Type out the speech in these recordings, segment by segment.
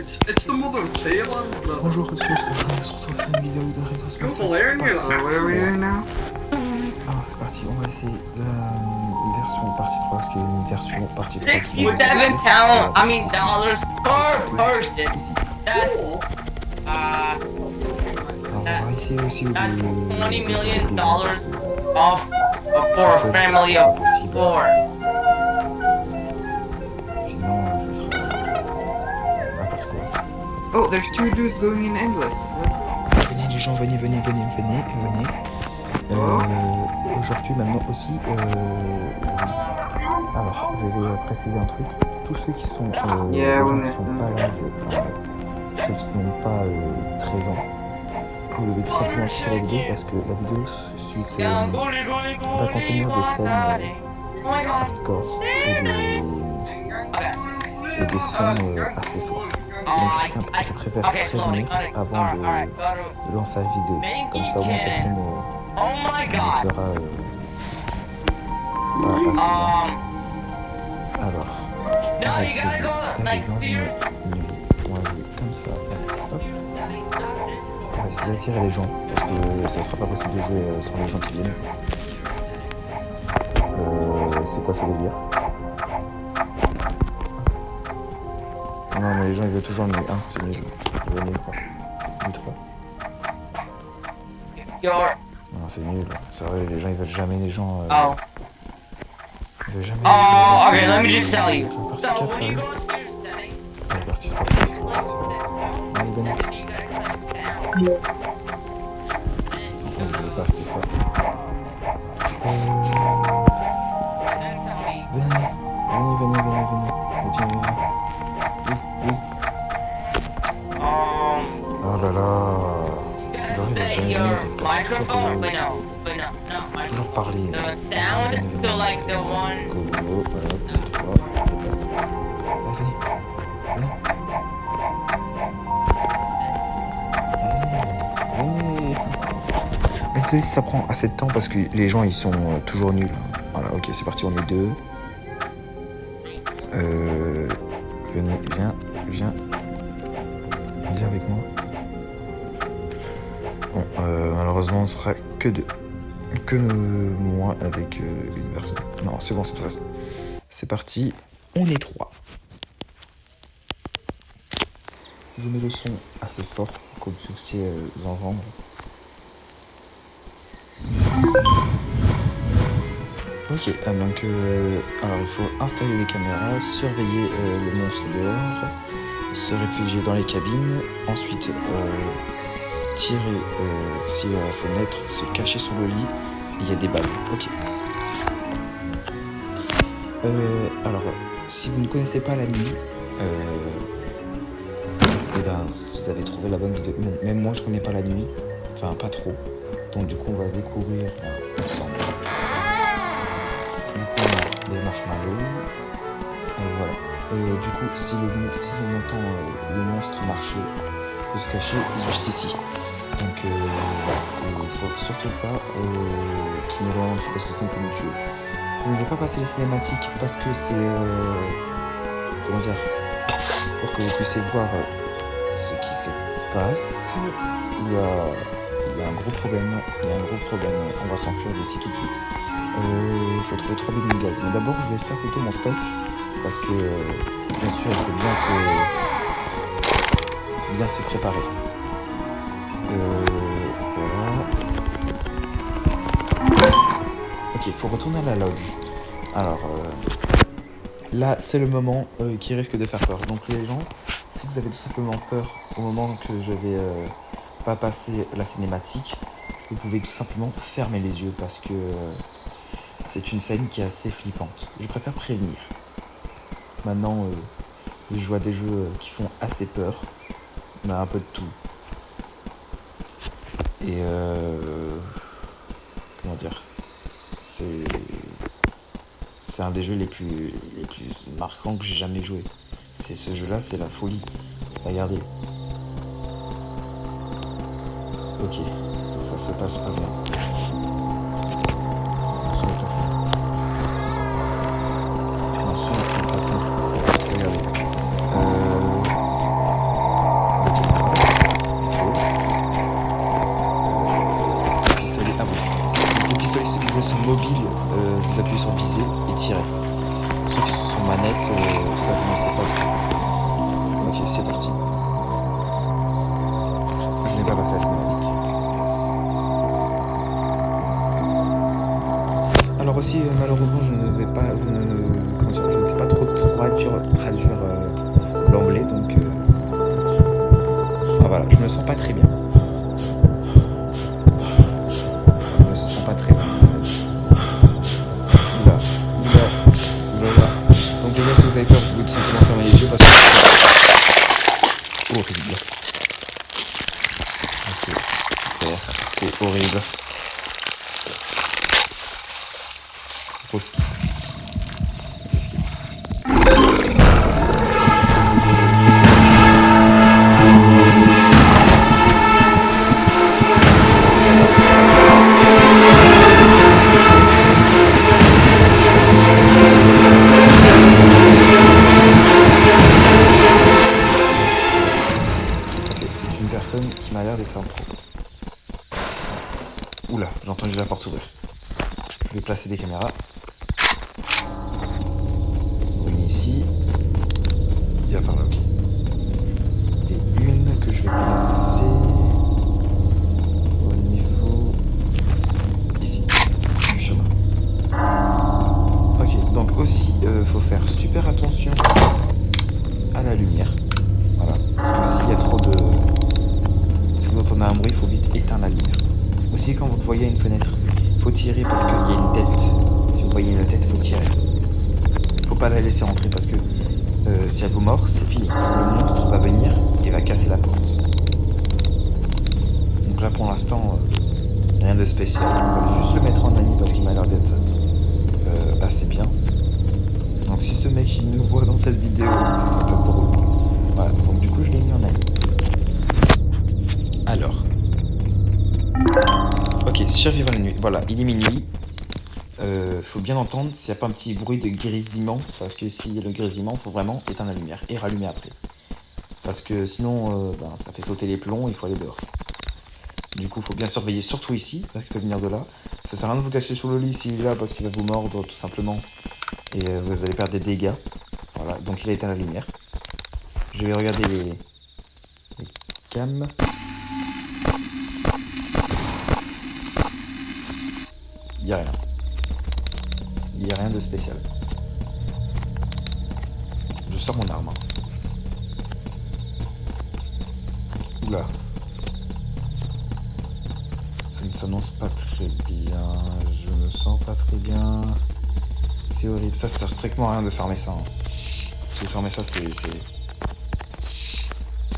It's the mother of Thailand. Bonjour à tous, on se retrouve sur une vidéo de Retro Go Space. Valerian, you're Partie what are we doing now? Alors c'est parti, on va essayer la version partie 3 parce qu'il y a une version partie 3. 67 pounds, I mean dollars per person. Ici. That's Alors on va essayer aussi that's de... $20 million off for a family of four. Sinon ce sera n'importe quoi. Oh, there's two dudes going in endless. Venez les gens, venez. Aujourd'hui maintenant aussi, alors je vais préciser un truc. Tous ceux qui sont, les gens qui sont pas là, ceux qui n'ont pas 13 ans, vous devez tout simplement quitter la vidéo parce que la vidéo suite va contenir des scènes hardcore et des sons assez forts. Donc je préfère prévenir avant de lancer la vidéo. Comme ça au moins personne ne sera pas assez loin. Alors, on va essayer on va jouer comme ça. Hop. On va essayer d'attirer les gens parce que ça sera pas possible de jouer sans les gens qui viennent. C'est quoi ce délire? Non mais les gens ils veulent toujours le nul 1, c'est nul. Je veux nul 3. Nul 3. Non c'est nul, c'est vrai les gens ils veulent jamais les gens... Oh. Ils veulent jamais Okay, let me just tell you. So when you go into your setting, allez parti, c'est parti. Allez venez. On ne pas c'était ça. Venez. Oui. Oh là là. set your microphone, but no. Toujours parler. The sound to like the one. Go, venez. Désolé si ça prend assez de temps parce que les gens ils sont toujours nuls. Voilà, ok, c'est parti, on est deux. Venez, viens avec moi. Bon, malheureusement, on sera que deux. Que moi avec une personne. Non, c'est bon cette fois. C'est parti, on est trois. Je mets le son assez fort pour que vous puissiez entendre. Ok, donc alors il faut installer les caméras, surveiller le monstre dehors, se réfugier dans les cabines, ensuite tirer s'il y a la fenêtre, se cacher sous le lit, il y a des balles. Ok. Alors, si vous ne connaissez pas la nuit, et ben vous avez trouvé la bonne vidéo. Bon, même moi je connais pas la nuit, enfin pas trop. Donc du coup on va découvrir ensemble. Du coup on a des marshmallows. Voilà. Du coup si on entend le monstre marcher, il faut se cacher juste ici. Donc voilà. Et il faut surtout pas qu'il nous regarde en dessous parce que sinon on peut nous tuer. Je ne vais pas passer les cinématiques parce que c'est comment dire, pour que vous puissiez voir ce qui se passe. Il y a un gros problème. On va s'enfuir d'ici tout de suite. Il faut trouver 3 bidons de gaz. Mais d'abord, je vais faire plutôt mon stock. Parce que, bien sûr, il faut bien se préparer. Voilà. Ok, il faut retourner à la lodge. Alors, là, c'est le moment qui risque de faire peur. Donc, les gens, si vous avez tout simplement peur au moment que je vais pas passer la cinématique, vous pouvez tout simplement fermer les yeux parce que c'est une scène qui est assez flippante. Je préfère prévenir. Maintenant, je joue à des jeux qui font assez peur. On a un peu de tout. Et comment dire, c'est un des jeux les plus marquants que j'ai jamais joué. C'est ce jeu-là, c'est la folie. Regardez. Ok, ça se passe pas bien. On se met à fond. Regardez. mobile, vous appuyez sur viser et tirer. Pour ceux qui sont sur manette, ça je ne sais pas trop. Ok, c'est parti. Je n'ai pas passé la cinématique. Alors aussi, malheureusement, je ne vais pas, je ne sais pas trop traduire l'anglais, donc voilà, je me sens pas très bien. Je me sens pas très bien. Oula. Donc les gars, si vous avez peur, vous pouvez tout simplement fermer les yeux parce que horrible. Ok, super, c'est horrible. Gros skip. Ok, skip. C'est une personne qui m'a l'air d'être un pro. Oula, j'ai entendu la porte s'ouvrir. Je vais placer des caméras. Une ici. Il va par là, ok. Et une que je vais placer au niveau ici, du chemin. Ok, donc aussi, faut faire super attention à la lumière. Voilà, parce que s'il y a trop de... Si vous entendez un bruit, il faut vite éteindre la lumière. Aussi, quand vous voyez une fenêtre, il faut tirer parce qu'il y a une tête. Si vous voyez une tête, il faut tirer. Faut pas la laisser rentrer parce que si elle vous mord, c'est fini. Le monstre va venir et va casser la porte. Donc là, pour l'instant, rien de spécial. On va juste le mettre en ami parce qu'il m'a l'air d'être assez bien. Donc si ce mec il nous voit dans cette vidéo, ça peut être drôle. Voilà, donc du coup, je l'ai mis en ami. Alors. Ok, survivre la nuit. Voilà, il est minuit. Faut bien entendre s'il n'y a pas un petit bruit de grésillement. Parce que s'il y a le grésillement, il faut vraiment éteindre la lumière et rallumer après. Parce que sinon, ça fait sauter les plombs, il faut aller dehors. Du coup, il faut bien surveiller, surtout ici, parce qu'il peut venir de là. Ça sert à rien de vous cacher sous le lit s'il est là, parce qu'il va vous mordre tout simplement. Et vous allez perdre des dégâts. Voilà, donc il a éteint la lumière. Je vais regarder les cams. Il n'y a rien. Il n'y a rien de spécial. Je sors mon arme. Oula. Ça ne s'annonce pas très bien. Je me sens pas très bien. C'est horrible. Ça sert strictement à rien de fermer ça. Si vous fermez ça, c'est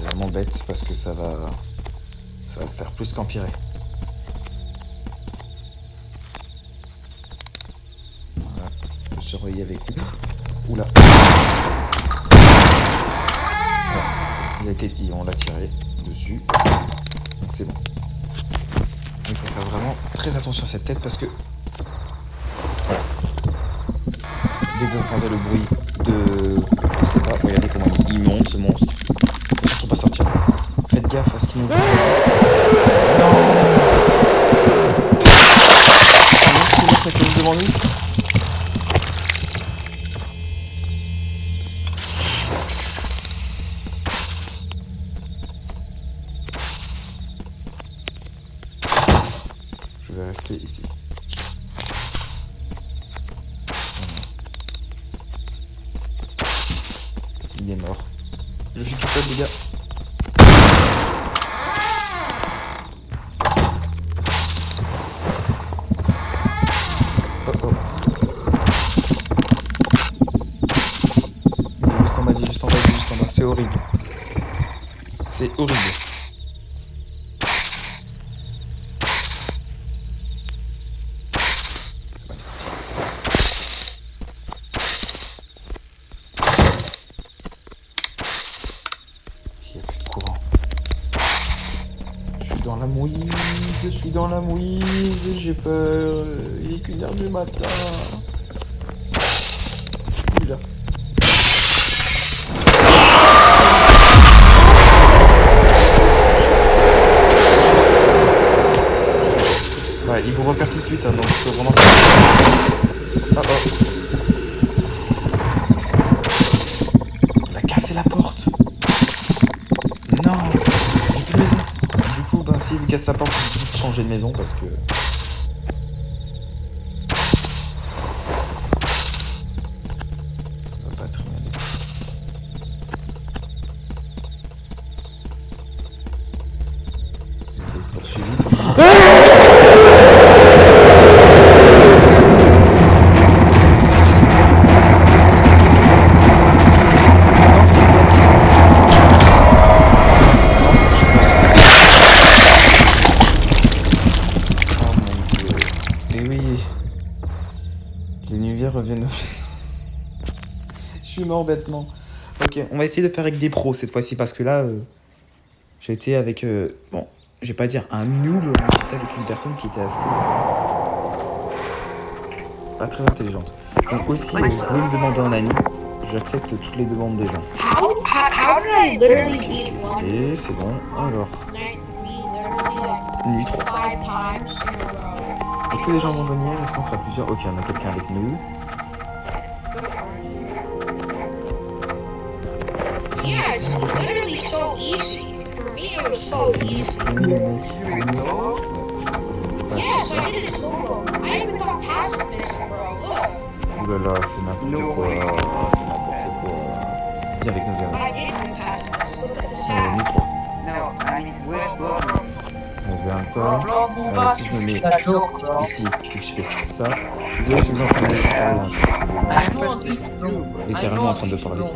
vraiment bête parce que ça va le faire plus qu'empirer. Surveiller avec vous. Oula. Voilà, on l'a tiré dessus. Donc c'est bon. Il faut faire vraiment très attention à cette tête parce que voilà. Dès que vous entendez le bruit de... Je sais pas, regardez comment il monte ce monstre. Faut surtout pas sortir. Faites gaffe à ce qu'il nous dit. Non. Un monstre qui laisse sa cloche devant nous. Je vais rester ici. Il est mort. Je suis tout seul, les gars. Oh oh. Il est juste en bas, il est juste en bas, il est juste en bas. C'est horrible. C'est horrible. Je suis dans la mouise, j'ai peur, il est qu'une heure du matin. Oula. Ouais, il vous repère tout de suite, hein, donc faut vraiment... Oh oh. Il a cassé la porte. Non, j'ai plus de maison. Du coup, ben, s'il vous casse sa porte, il faut changer de maison parce que... Ça va pas très bien. Si vous êtes poursuivi, faut pas... Oh mon dieu. Et oui. Les lumières reviennent. Je suis mort bêtement. Ok, on va essayer de faire avec des pros cette fois-ci parce que là, j'ai été avec. Bon, je vais pas dire un noob, mais j'étais avec une personne qui était assez. Pas très intelligente. Donc aussi, vous pouvez me demander en ami. J'accepte toutes les demandes des gens. How did I literally beat one Et c'est bon. Alors, night to me literally nuit like 3. 5 times in a row? Est-ce que les gens vont venir? Est-ce qu'on sera plusieurs? Ok, on a quelqu'un avec nous. Yeah, it's literally so easy. For me, it was so easy. Venez, les mecs. You doing solo? Yes, I did it solo. I even got pacifist, bro. Look, Ouh là là, c'est n'importe quoi. C'est n'importe quoi. Viens avec nous, viens. I did do pacifist. Look at the Nuit sound. 3. No, I mean, with Bloodborne. Viens pas. Bloodborne, Si je me mets ça joke, bro. ici et que je fais ça. Désolé si vous entendez parler, hein, I know this group. Littéralement en train de parler. Do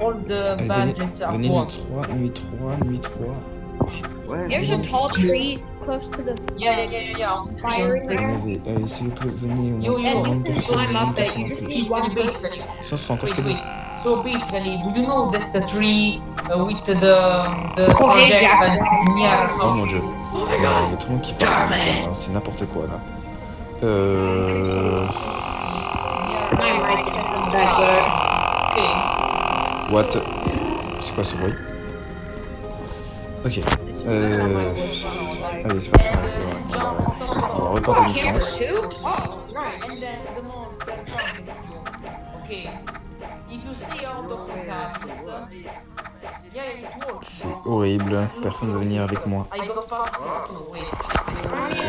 all the Allez, badges at venez, once. nuit 3, nuit 3. What? There's a tall tree close to the Yeah. fire in there. Allez, s'il vous plaît, venez au Yo, moins yo, une personne, climb une up it. personne en You plus. just walk up. Basically, Si on sera encore que wait, deux. wait. So basically, do you know that the tree with the Oh, hey, project Jack. that's near our Oh house? mon dieu. Il y a tout le monde qui parle. Hein, c'est n'importe quoi là. My mic isn't that good. Okay. What? C'est quoi ce bruit? Ok. Allez, c'est parti. On va retenter une Camera chance. 2? Oh, nice. And then the monster comes with you. Okay. If you stay out of the habit, yeah, it works. C'est horrible. Personne ne veut venir avec moi. I got fast too. Wait. Allez,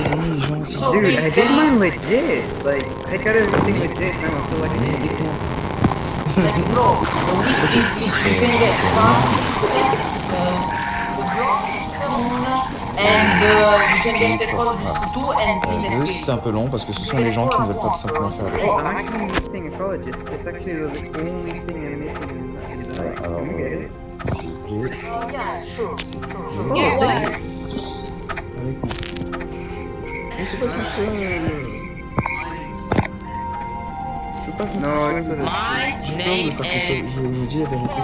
venez les gens aussi. So Dude, I did basically, mine legit. Like, I got everything legit, and I'm still like, Venez avec moi. like bro, with this glitch you can get and you can get the colleges to 2 and 3 Deux, c'est escape. un peu long parce que ce sont les gens qui ne veulent pas tout simplement faire avec. I'm actually missing a college. It's actually the only thing I'm missing in the night. Alors, You get it? s'il vous plaît, Yeah, sure. Yeah, what? avec moi. Mais c'est pas tout seul. Je veux pas faire No, tout it's seul. for the. J'ai peur de faire tout seul. Je vous dis la vérité. Are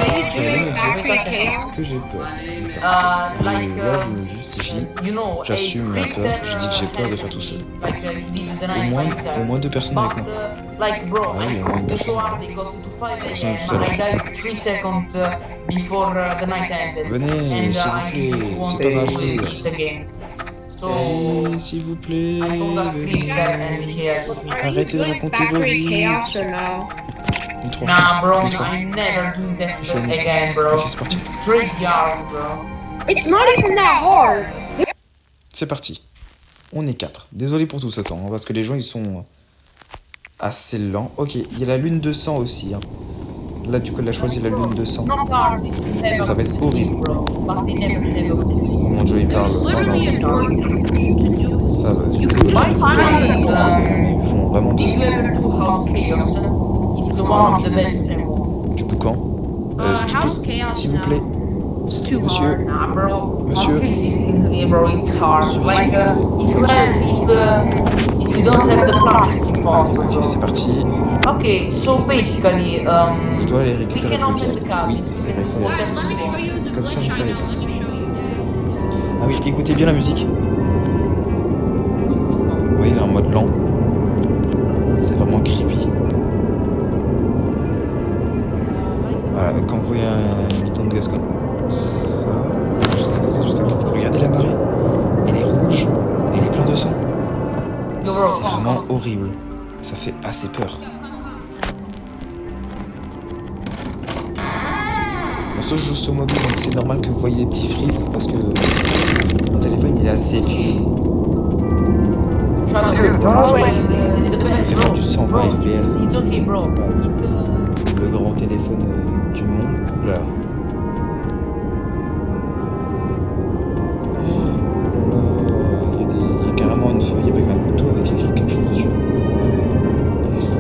you Je vais doing me Factory dire Chaos? que j'ai peur de faire tout seul. Et Like, là, je me justifie. you know, J'assume ma peur. Je dis que j'ai peur de faire tout seul. Like, he did the night by himself. Au moins deux personnes avec But, moi. like, bro, Ah oui, I au moins une put so personne. hard, they got to 5 Personne tout à and l'heure. I died 3 seconds before the night ended. Venez, And s'il I vous plaît, didn't want c'est to pas un play jeu. it again. So, Allez, s'il vous plaît. I found a screen set and he had with me. Are you Arrêtez de doing raconter vos Factory vies. Chaos or no? Nuit 3. Nah, bro, Nuit 3. I'm never doing that Il fait nuit again, 3. bro. Ok, c'est parti. It's crazy hard, bro. It's not even that hard. C'est parti. On est 4. Désolé pour tout ce temps, hein, parce que les gens ils sont assez lents. Ok, il y a la lune de sang aussi. Hein. Là, du coup, elle a choisi la lune de sang. Not hard, it's never Ça va être horrible. bro. But they never Oh mon dieu, il parle. There's Ah literally a non, door to do. ça va. You can just climb it. Ils font vraiment Did you ever do House Chaos? It's one of the best ever. du boucan. Skippy, House Chaos, s'il vous no. plaît. It's too Monsieur. hard. Nah, bro. Monsieur. House Chaos is, bro, it's hard. Like, if you don't have the plush, it's impossible. Ok, c'est parti. Okay, so basically, Je dois aller we récupérer can open le the gaz. card. Oui, c'est vrai, il faut Guys, aller. let me show you the Comme ça, je glitch savais I know. pas. Let me show you. Ah oui, écoutez bien la musique. Vous voyez, il est en mode lent. C'est vraiment creepy. Voilà, quand vous voyez un bidon de gaz comme ça, juste à côté, regardez la marée. Elle est rouge. horrible. Ça fait assez peur. Bon, ça, je joue sur mobile, donc c'est normal que vous voyez des petits frills parce que mon téléphone il est assez vieux. Shadow, bro, Il fait pas du 120 FPS. It's okay, bro. Le grand téléphone du monde. Oula. Il y a carrément une feuille avec un couteau avec écrit quelque chose dessus.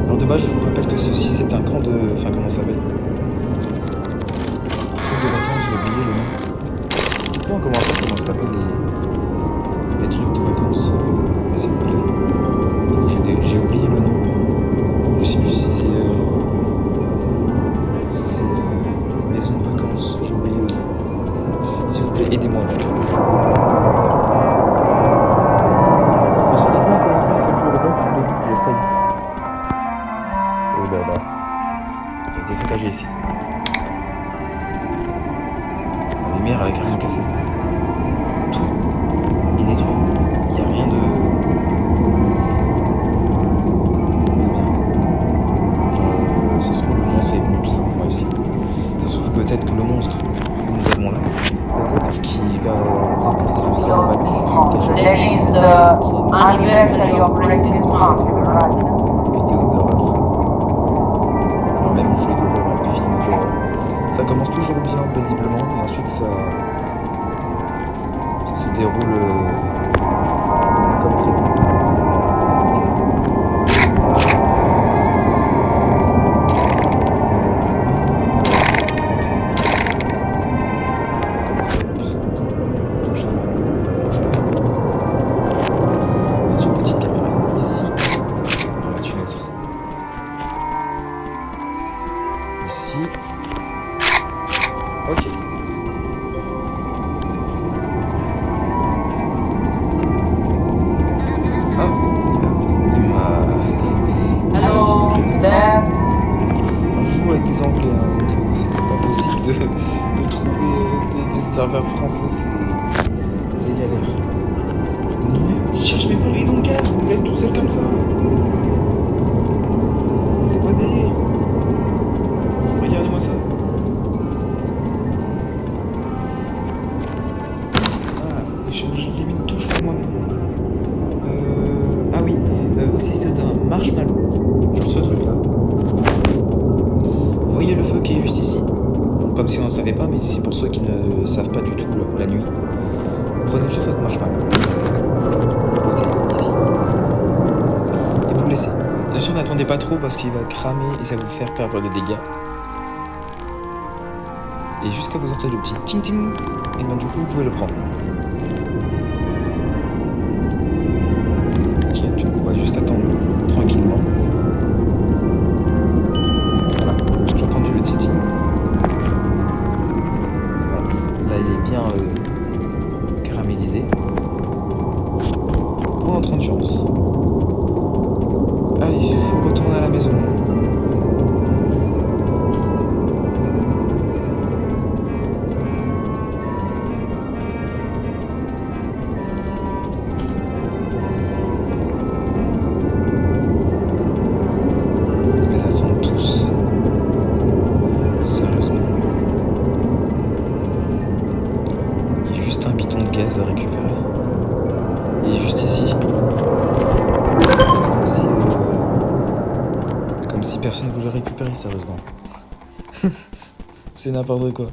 Alors de base, je vous rappelle que ceci c'est un camp de... Enfin, comment ça s'appelle? Un truc de vacances, j'ai oublié le nom. Dites-moi en commentaire comment ça s'appelle les trucs de vacances, s'il vous plaît. J'ai oublié le nom. Je sais plus si c'est maison de vacances. J'ai oublié le nom. S'il vous plaît, aidez-moi donc. Dites-moi en commentaire quel jeu là pour le but que j'essaye. Oh là là. Ça a été saccagé ici. La lumière elle a carrément cassé. Tout est détruit. Il n'y a rien de bien. Genre, ça se trouve le monstre est venu tout simplement ici. Ça se trouve peut-être que le monstre que nous avons là, peut-être qu'il va... Peut-être que c'est juste la valise. That is the anniversary of Restless Month, right? Vidéo d'horreur. Un même jeu d'horreur, un film d'horreur. Ça commence toujours bien, paisiblement, et ensuite ça se déroule comme prévu. On commence à être prochain une petite caméra ici. On va tuer notre. Ici. Ok. Ah, il m'a... Hello, there. Je joue avec des Anglais, hein, donc c'est pas possible de trouver des serveurs français, c'est galère. Il cherche mes pas le bidon de gaz, il me laisse tout seul comme ça. C'est pas délire. Regardez-moi ça. Ah, je limite tout faire moi-même. Ah oui, aussi c'est un marshmallow. Genre ce truc là. Vous voyez le feu qui est juste ici? Comme si on ne savait pas, mais c'est pour ceux qui ne savent pas du tout la nuit. Vous prenez juste votre marshmallow. Vous le posez ici. Et vous le laissez. Bien sûr, n'attendez pas trop parce qu'il va cramer et ça va vous faire perdre des dégâts. Et jusqu'à vous entendre le petit ting ting, et ben du coup vous pouvez le prendre. Ok, du coup on va juste attendre tranquillement. Voilà, j'ai entendu le ting ting. Voilà, là il est bien caramélisé. Pour notre chance. Allez, faut retourner à la maison. À récupérer. Il est juste ici. Comme si personne ne voulait le récupérer, sérieusement. C'est n'importe quoi.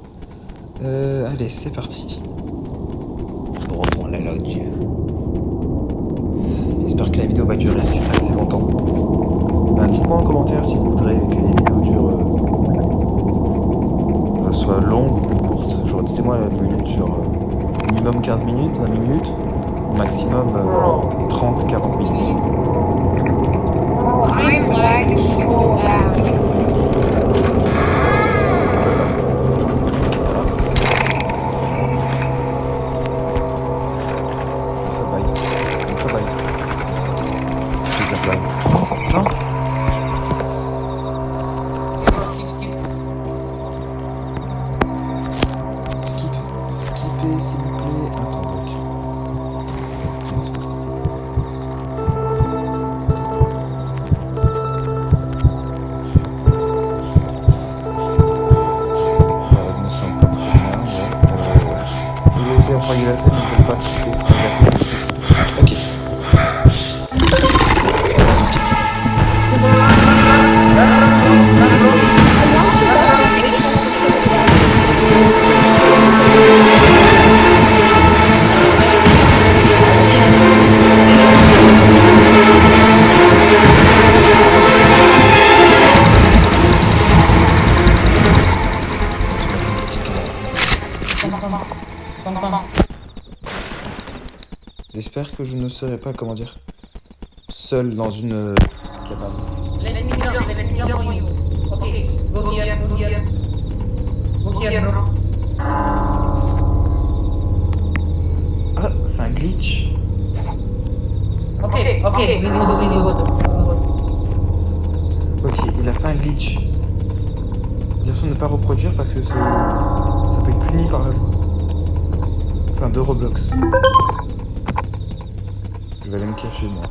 Allez, c'est parti. On reprend la lodge. J'espère que la vidéo va durer assez longtemps. Dites-moi en commentaire si vous voudrez que les vidéos soient longues ou courtes. Genre, dites-moi la minute, genre... minimum 15 minutes, 20 minutes, maximum 30-40 minutes. I'm lagging so bad. Ça baille. C'est non? Skippez s'il vous plaît. Attends, mec. Non, c'est pas. croyez la scène, ils veulent pas skipper. Ok. C'est bon, on skip. J'espère que je ne serai pas, comment dire, seul dans une cabane. Let me jump on you. Okay, go here. Go here, bro. Ah, c'est un glitch. Okay, we good. Ok, il a fait un glitch. Bien sûr, ne pas reproduire parce que ça peut être puni par la loi. Enfin, de Roblox. Je vais aller me cacher, moi.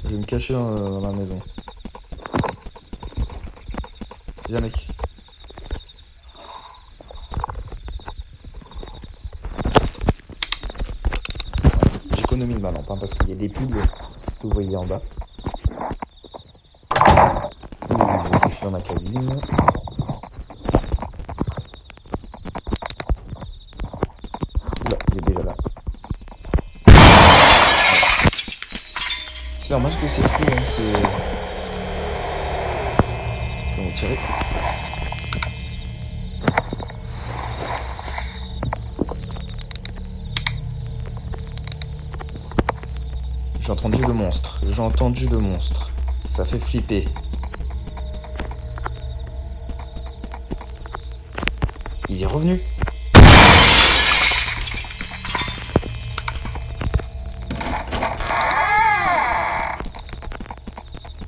Je vais me cacher dans la maison. Viens, mec. J'économise ma lampe, hein, parce qu'il y a des pubs que vous voyez en bas. Je suis dans ma cabine. Là, il est déjà là. C'est normal que c'est fou, hein, c'est... Comment tirer? J'ai entendu le monstre. Ça fait flipper. Il est revenu.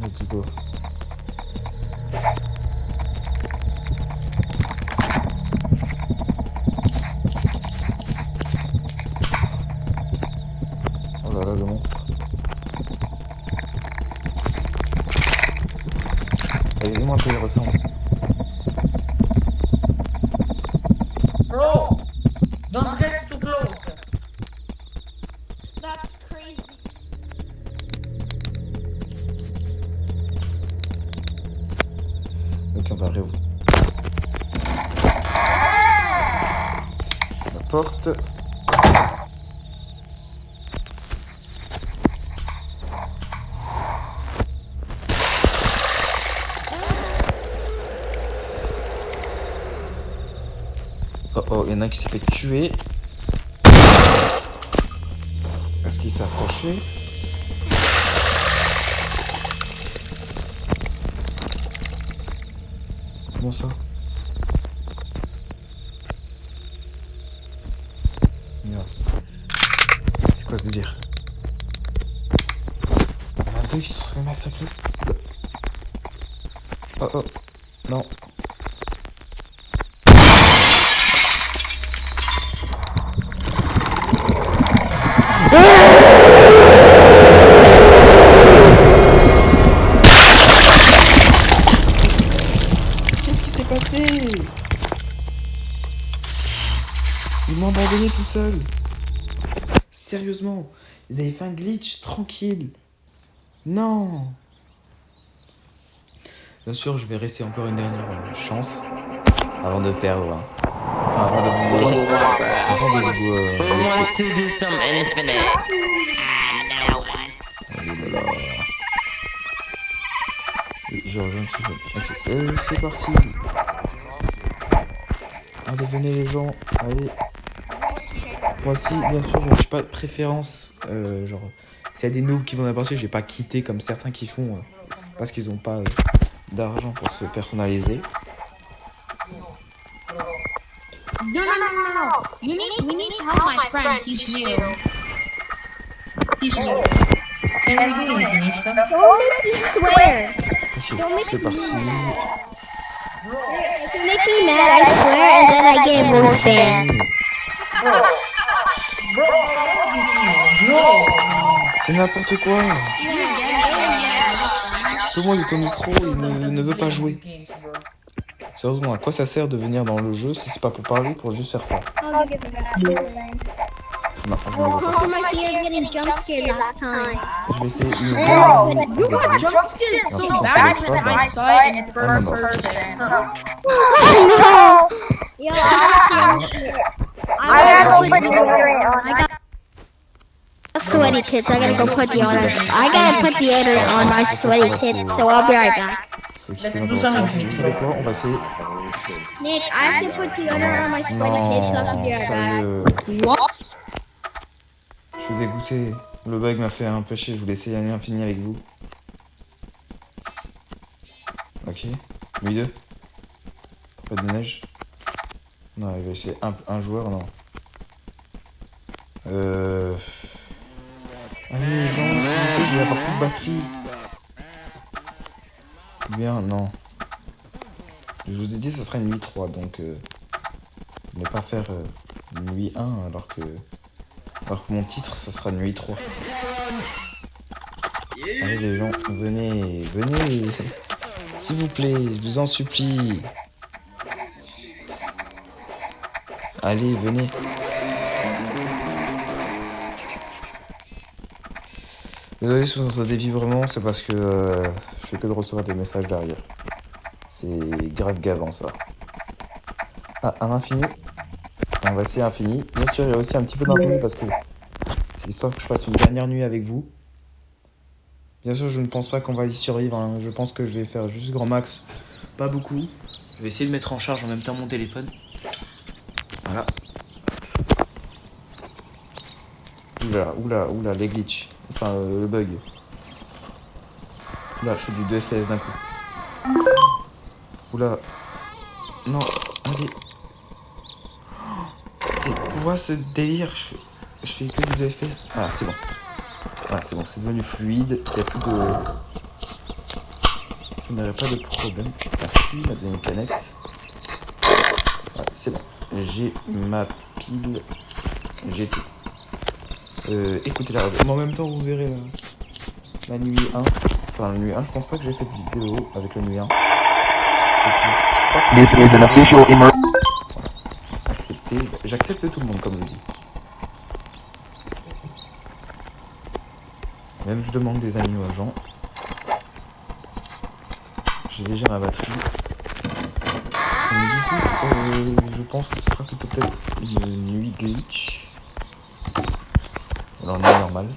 Let's go. Oh là là, le monstre. Regardez-moi à quoi il ressemble. Bro, don't get too close. That's crazy. Ok, on va réouvrir la porte. Oh oh, il y en a un qui s'est fait tuer. Est-ce qu'il s'est approché? Comment ça? Merde. C'est quoi ce délire? Il y en a deux qui se sont fait massacrer. Oh oh, non. Qu'est-ce qui s'est passé? Ils m'ont abandonné tout seul. Sérieusement, ils avaient fait un glitch tranquille. Non. Bien sûr, je vais rester encore une dernière chance avant de perdre. Enfin, avant de vous wants to do some infinite? Je reviens un petit peu. Ok, c'est parti. Allez, venez les gens. Allez. Moi aussi, bien sûr, je n'ai pas de préférence. Genre, s'il y a des noobs qui vont la partie, je vais pas quitter comme certains qui font parce qu'ils n'ont pas d'argent pour se personnaliser. No. We need to help my friend. He's new. Can we do it? Don't make me swear. Ok, c'est parti. If you make me mad, I swear, and then I get voice ban. C'est n'importe quoi. Tout le monde est au micro, il ne veut pas jouer. Sérieusement, à quoi ça sert de venir dans le jeu si c'est pas pour parler, pour juste faire ça? I'll give it back. Non, je ne Well, vois pas. close my ear getting jump scared last time. Je vais essayer une Bro, You got jump scared so Non, bad je when pense I pas. saw it in Ah, first non, non. person. Oh no! Yo, I got sweaty tits. I gotta go put deodorant. I gotta put deodorant on my sweaty tits, so I'll be right back. Ceux qui font attention, vous savez quoi? On va essayer. Nick, I have to put deodorant on my sweaty tits, so I can be Non, right back. sérieux. What? Je suis dégoûté. Le bug m'a fait un peu chier. Je voulais essayer à l'infini avec vous. Ok. Lui 2. Pas de neige. Non, il va essayer un joueur, non. Allez, non, s'il vous plaît, j'ai avoir plus de batterie. Bien, non. Je vous ai dit, ça sera une nuit 3, donc ne pas faire une nuit 1 alors que mon titre, ça sera nuit 3. Allez les gens, venez, venez. S'il vous plaît, je vous en supplie. Allez, venez. Désolé si vous entendez des vibrements, c'est parce que je fais que de recevoir des messages derrière. C'est grave gavant ça. Ah, un infini. On va essayer infini. Bien sûr, il y a aussi un petit peu d'infini parce que c'est histoire que je fasse une dernière nuit avec vous. Bien sûr, je ne pense pas qu'on va y survivre. Hein. Je pense que je vais faire juste grand max. Pas beaucoup. Je vais essayer de mettre en charge en même temps mon téléphone. Voilà. Oula, oula, oula, les glitches. Enfin, le bug. Là, je fais du 2 FPS d'un coup. Oula. Non, allez. C'est quoi ce délire? Je fais que du 2 FPS. Ah, c'est bon. Ah, c'est bon, c'est devenu fluide. Il n'y a plus de... Je n'aurai pas de problème. Merci, ma deuxième planète. Ouais, c'est bon. J'ai ma pile. J'ai tout. Écoutez la radio. Mais en même temps, vous verrez la nuit 1. Enfin, la nuit 1, je pense pas que j'ai fait de vidéo avec la nuit 1. Accepter. J'accepte tout le monde, comme je dis. Même je demande des amis aux gens. J'ai déjà ma batterie. Donc, du coup, je pense que ce sera plutôt peut-être une nuit glitch. Alors, nuit normale.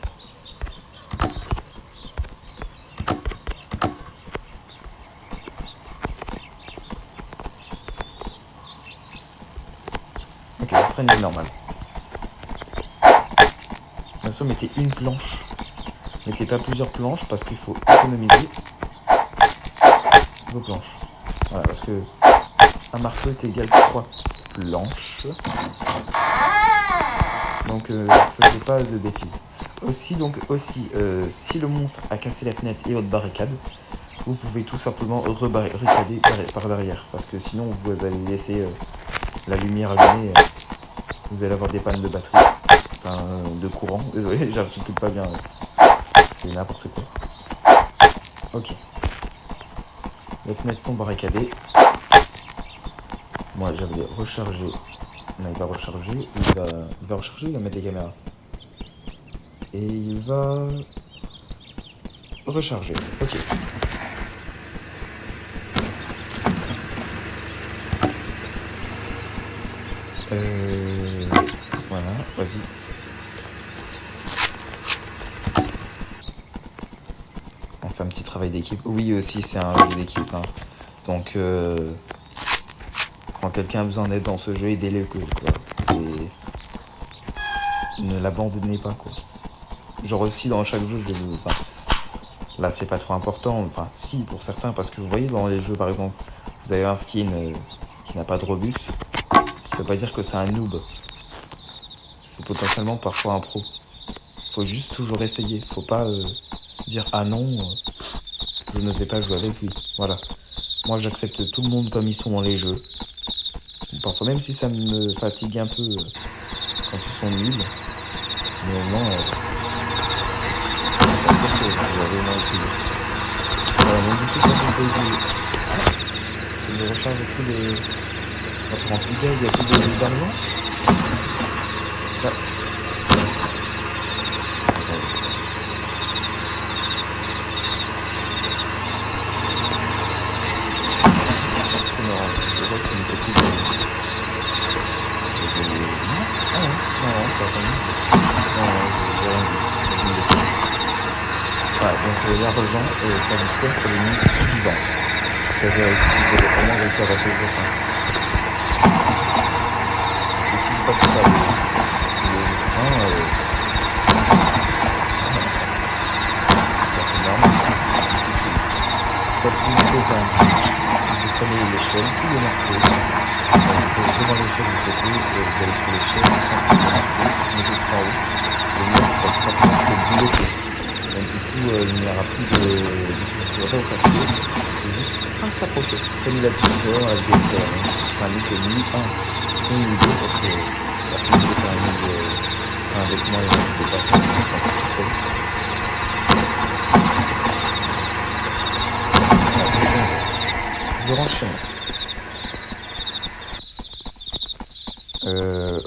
Ok, ce sera une nuit normale. Bien sûr, mettez une planche. Mettez pas plusieurs planches parce qu'il faut économiser vos planches. Voilà, parce que un marteau est égal à 3 planches. Donc, faisez pas de bêtises. Aussi, si le monstre a cassé la fenêtre et votre barricade, vous pouvez tout simplement rebarricader par derrière. Parce que sinon, vous allez laisser la lumière allumée. Vous allez avoir des pannes de batterie. Enfin, de courant. Désolé, j'articule pas bien. C'est n'importe quoi. Ok. Les fenêtres sont barricadées. Moi, j'avais rechargé. Non, il va recharger. Il va recharger, il va mettre les caméras. Et il va recharger. Ok. Voilà, vas-y. On fait un petit travail d'équipe. Oui, aussi, c'est un jeu d'équipe. Hein. Donc, quand quelqu'un a besoin d'aide dans ce jeu, aidez-le. Ne l'abandonnez pas, quoi. Genre aussi, dans chaque jeu, enfin, là, c'est pas trop important. Enfin, si, pour certains, parce que vous voyez, dans les jeux, par exemple, vous avez un skin qui n'a pas de Robux. Ça veut pas dire que c'est un noob. C'est potentiellement parfois un pro. Faut juste toujours essayer. Faut pas dire ah non, je ne vais pas jouer avec lui. Voilà. Moi j'accepte tout le monde comme ils sont dans les jeux. Parfois même si ça me fatigue un peu quand ils sont nuls. Mais au moins ça veut dire que je vais vraiment essayer. Voilà, donc du coup quand on peut jouer, c'est de recharger tous les. Quand tu rentres du gaz, il y a plus d'argent. Là. je vois que ça ne fait plus de... Non, ah ouais, non, ça va pas mieux. Non, j'ai rien dit. Voilà, donc l'argent, ça me sert pour les mises suivantes. C'est-à-dire si vous voulez vraiment réussir à passer le prochain. Il suffit de passer par le 1, sauf si vous prenez l'échelle, tous les marteaux, devant l'échelle vous faites vous allez sur l'échelle, sans plus de marteau, vous mettez tout en haut, le monstre va tout simplement se bloquer. Donc du coup il n'y aura plus de... il ne va pas vous faire chier, il faut juste pas s'approcher, comme il a dit avec des ce sera un mythe ni 1 ni 2 parce que si vous voulez faire un mythe avec moi et vous ne pouvez pas faire un mythe tout seul. Je renchaîne.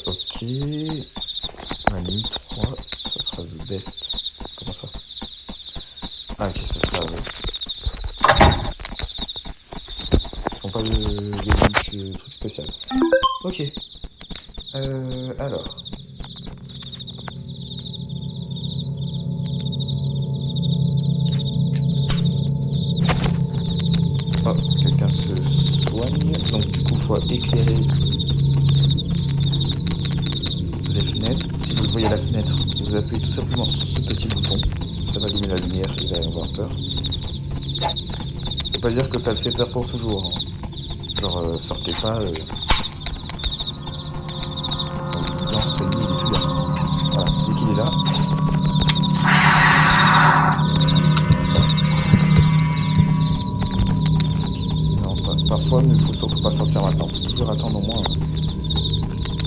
Ok. On a mis 3. Ça sera the best. Comment ça? Ah ok, ça sera... Ils font pas le truc spécial. Ok. Alors... Oh, quelqu'un se soigne. Donc du coup, il faut éclairer les fenêtres. Si vous voyez la fenêtre, vous appuyez tout simplement sur ce petit bouton. Ça va allumer la lumière, il va y avoir peur. Faut pas dire que ça le fait peur pour toujours. Hein. Genre, sortez pas en vous disant, ça y est, il est plus là. Voilà, dès qu'il est là... Parfois, il ne faut surtout pas sortir maintenant. Il faut toujours attendre au moins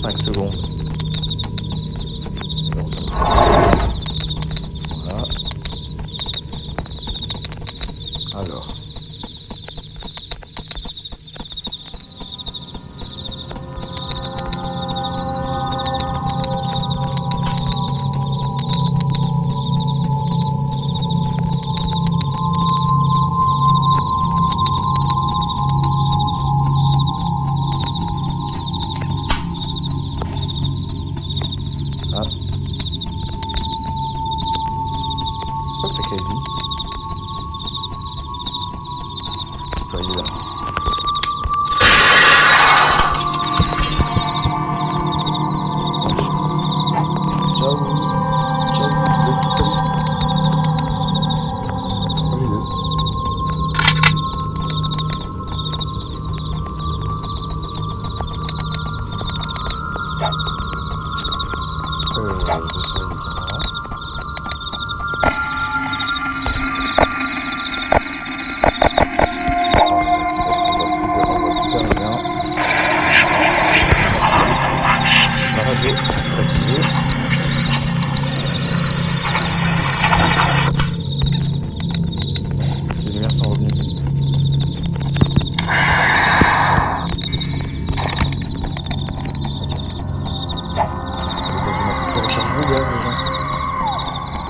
5 secondes. Alors, comme ça. Voilà. Alors. C'est crazy. Enfin, il est là. Ciao. Ciao. Laisse tout seul. Pas les deux. Je serai les caméras. C'est activé. Les lumières sont revenues.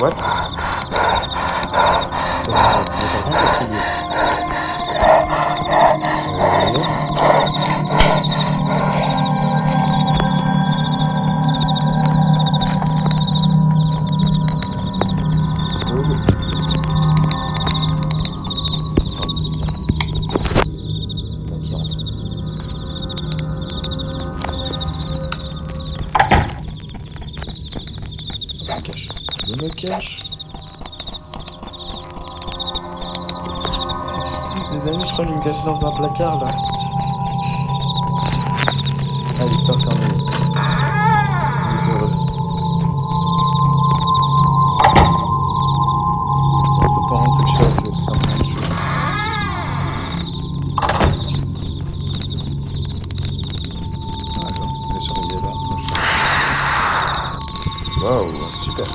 What? Je me cache. Les amis, je crois que je vais me cacher dans un placard là. Ah, il est pas fermé. Il est heureux. Ça se peut pas rendre ce que je fais, c'est tout simplement le jeu. Attends, il est surveillé là. Waouh, super.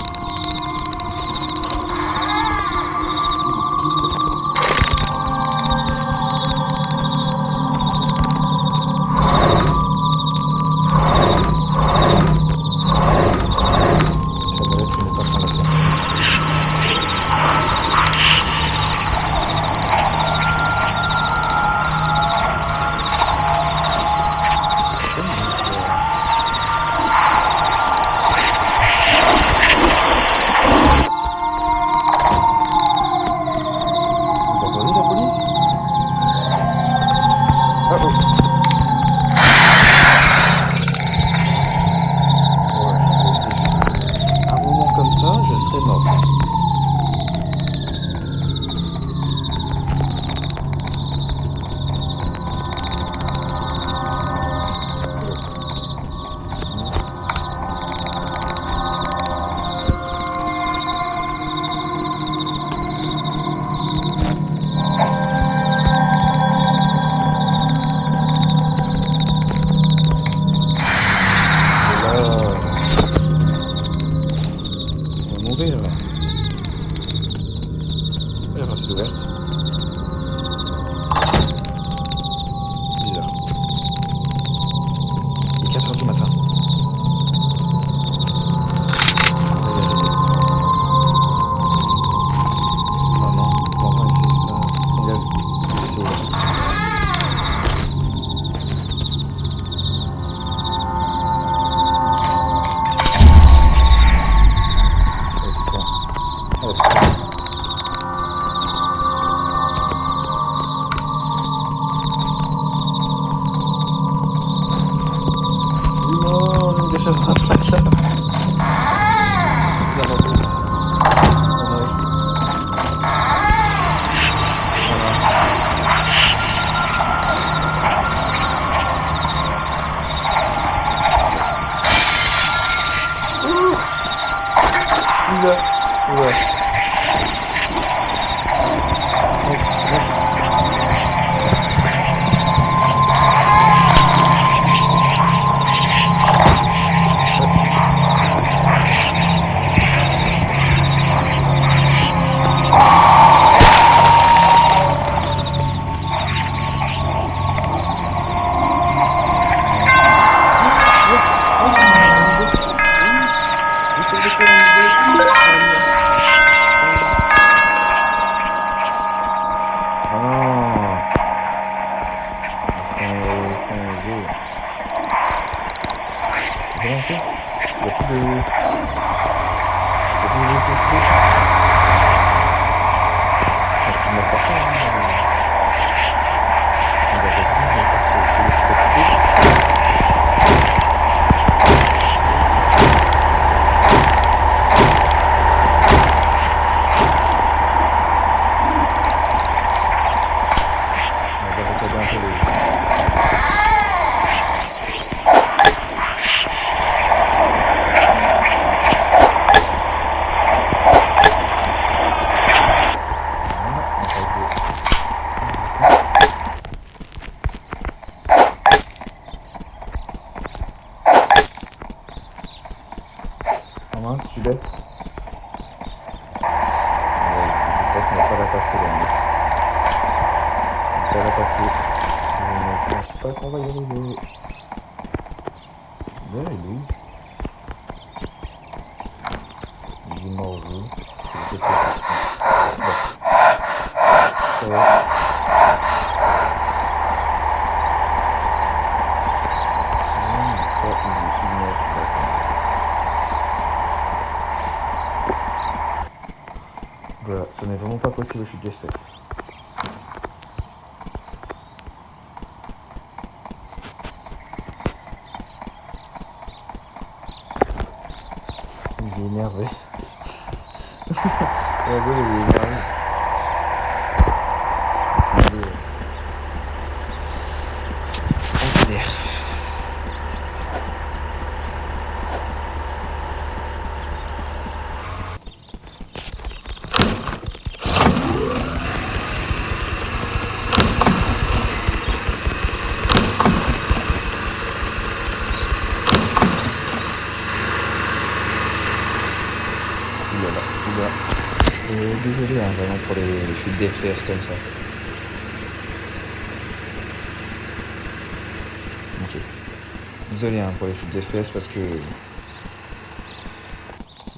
C'est juste un moment comme ça, je serais mort. Là, la porte est ouverte. Bizarre. Il est 4h du matin. Ah non, il fait ça. Son gaz, c'est ouvert. Je suis bête. Peut-être ne pas la passer la nuit. Ne pas la passer. Je ne pense pas qu'on va y arriver. Là, il est où? Il est mort où? Bon. Ça va. Voilà, ce n'est vraiment pas possible, je suis d'espèce. Il est énervé. La gueule, il est énervé. On galère. Désolé hein, vraiment pour les chutes d'FPS comme ça. Ok. Désolé hein, pour les chutes d'FPS parce que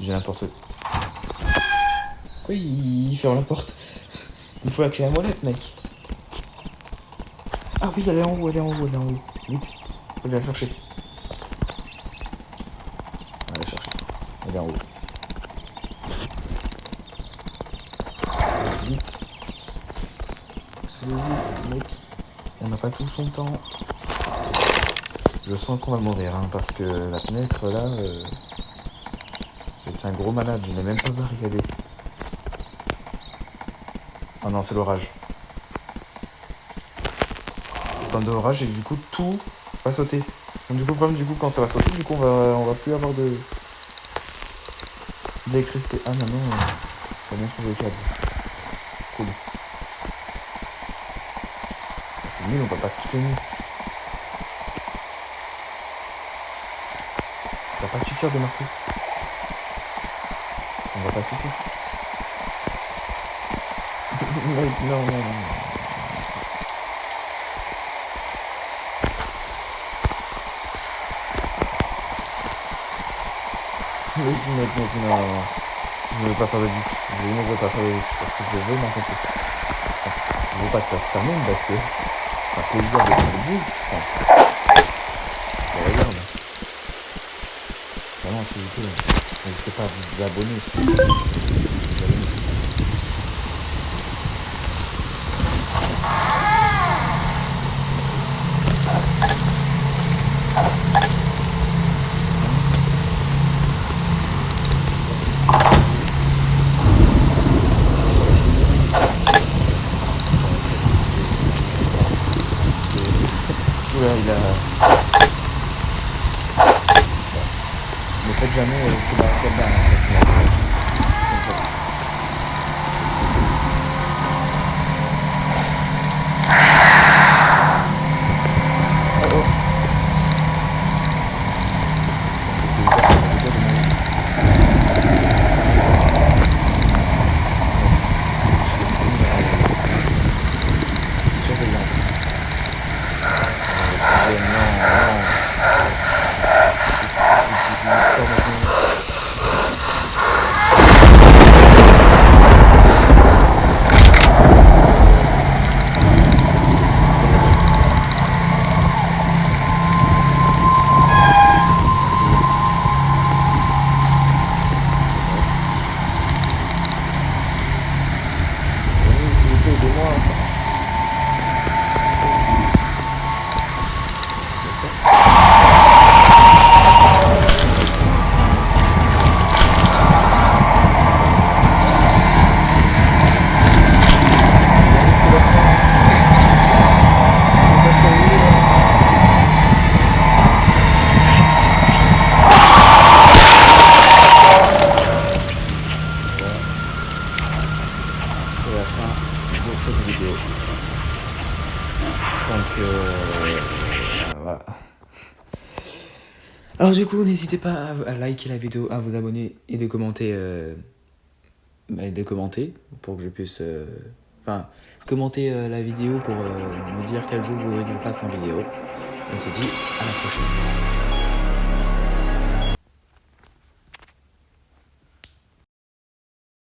j'ai n'importe quoi. Pourquoi il ferme la porte? Il faut la clé à molette mec. Ah oui elle est en haut, elle est en haut, elle est en haut. Vite, faut aller la chercher. Allez la chercher. Elle est en haut. Vite, mec. On n'a pas de tout son temps. Je sens qu'on va mourir, hein, parce que la fenêtre là, c'est un gros malade, je n'ai même pas barricadé. Oh non, c'est l'orage. Comme de l'orage et du coup tout va sauter. Donc, du coup quand ça va sauter, du coup on va plus avoir d'électricité. Ah non, on va bien trouver le câble. Cool. C'est nul, on va pas skipper nous. Ça va pas suffire de marquer. On va pas suffire. Non, non, non. Mec, non. Je ne veux pas faire de but. Je ne veux pas faire de but. Parce que je veux m'en compter. Je veux pas te faire fermer parce que ça fait plaisir de faire de but. Regarde. Vraiment, s'il vous plaît, n'hésitez pas à vous abonner. S'il vous plaît. Vous abonner. Oula, il a... Ne faites jamais ce barricade là, en fait. Voilà. Alors du coup, n'hésitez pas à liker la vidéo, à vous abonner et de commenter, pour que je puisse... Enfin, commenter la vidéo pour me dire quel jour vous voulez que je fasse en vidéo. Et on se dit à la prochaine.